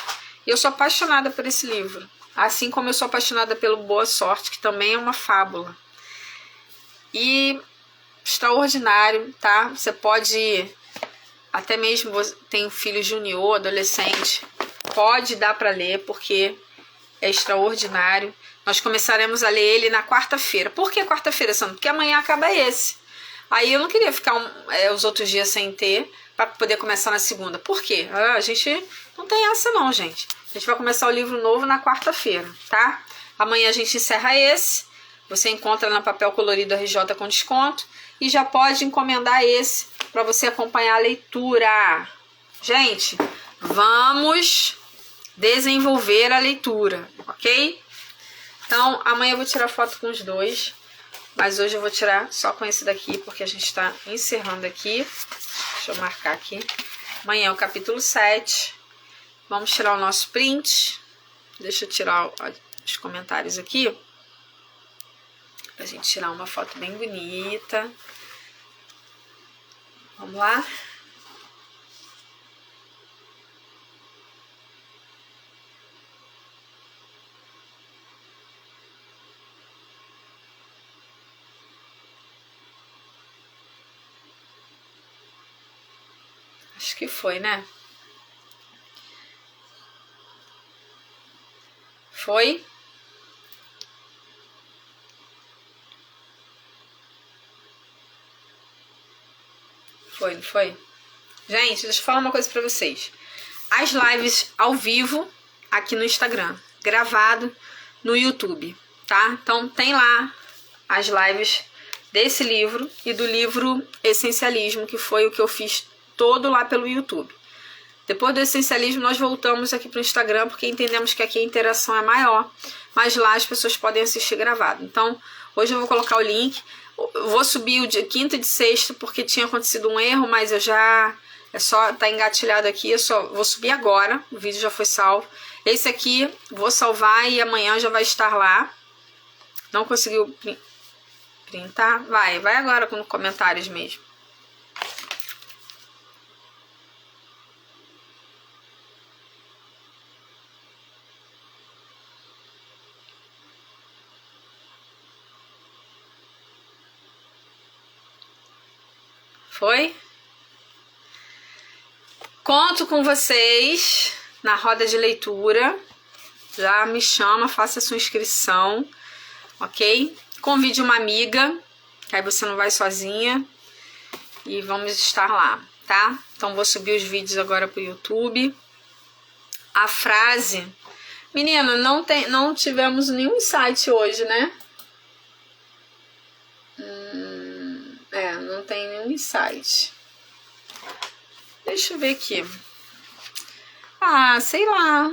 E eu sou apaixonada por esse livro. Assim como eu sou apaixonada pelo Boa Sorte, que também é uma fábula. E extraordinário, tá? Você pode, até mesmo tem um filho junior, adolescente, pode dar para ler, porque é extraordinário. Nós começaremos a ler ele na quarta-feira. Por que quarta-feira, Sandra? Porque amanhã acaba esse. Aí eu não queria ficar os outros dias sem ter, para poder começar na segunda. Por quê? A gente não tem essa não, gente. A gente vai começar o livro novo na quarta-feira, tá? Amanhã a gente encerra esse. Você encontra na Papel Colorido RJ com desconto. E já pode encomendar esse para você acompanhar a leitura. Gente, vamos desenvolver a leitura, ok? Então, amanhã eu vou tirar foto com os dois, mas hoje eu vou tirar só com esse daqui, porque a gente está encerrando aqui. Deixa eu marcar aqui. Amanhã é o capítulo 7. Vamos tirar o nosso print. Deixa eu tirar os comentários aqui, pra gente tirar uma foto bem bonita. Vamos lá? Acho que foi, né? Foi? Foi, não foi? Gente, deixa eu falar uma coisa pra vocês. As lives ao vivo aqui no Instagram, gravado no YouTube, tá? Então tem lá as lives desse livro e do livro Essencialismo, que foi o que eu fiz todo lá pelo YouTube. Depois do Essencialismo, nós voltamos aqui para o Instagram, porque entendemos que aqui a interação é maior, mas lá as pessoas podem assistir gravado. Então, hoje eu vou colocar o link. Eu vou subir o de quinta e de sexta, porque tinha acontecido um erro, mas eu já... É só tá engatilhado aqui, eu só vou subir agora, o vídeo já foi salvo. Esse aqui, vou salvar e amanhã já vai estar lá. Não conseguiu printar? Vai agora com comentários mesmo. Foi? Conto com vocês na roda de leitura. Já me chama, faça a sua inscrição, ok? Convide uma amiga, que aí você não vai sozinha. E vamos estar lá, tá? Então vou subir os vídeos agora pro YouTube. A frase... Menina, não tivemos nenhum insight hoje, né? Não tem nenhum insight. Deixa eu ver aqui. Sei lá.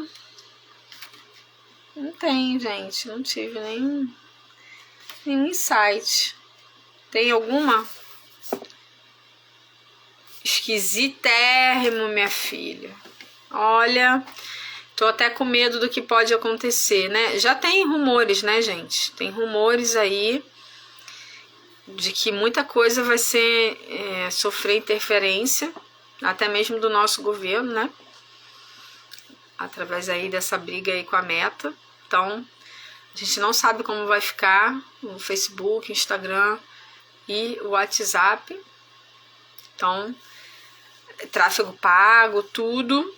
Não tem, gente. Não tive nenhum insight. Tem alguma? Esquisitérrimo, minha filha. Olha, tô até com medo do que pode acontecer, né? Já tem rumores, né, gente? Tem rumores aí de que muita coisa vai ser sofrer interferência, até mesmo do nosso governo, né? Através aí dessa briga aí com a Meta. Então, a gente não sabe como vai ficar o Facebook, Instagram e o WhatsApp. Então, tráfego pago, tudo.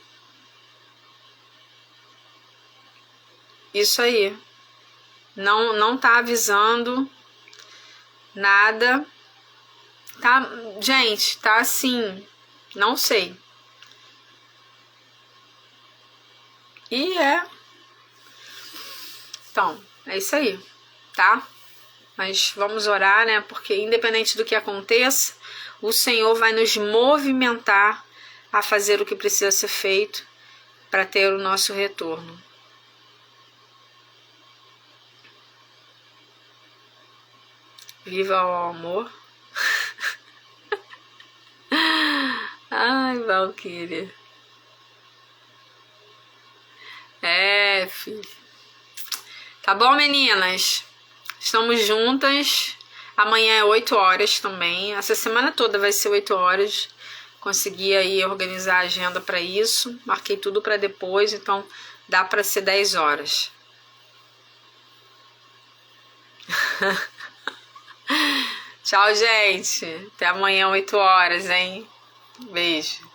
Isso aí. Não tá avisando nada. Tá, gente, tá assim, não sei. Então, é isso aí, tá? Mas vamos orar, né? Porque independente do que aconteça, o Senhor vai nos movimentar a fazer o que precisa ser feito para ter o nosso retorno. Viva o amor. Ai, Valquíria. Filho. Tá bom, meninas? Estamos juntas. Amanhã é 8 horas também. Essa semana toda vai ser 8 horas. Consegui aí organizar a agenda para isso. Marquei tudo para depois, então dá para ser 10 horas. Tchau, gente. Até amanhã, 8 horas, hein? Beijo.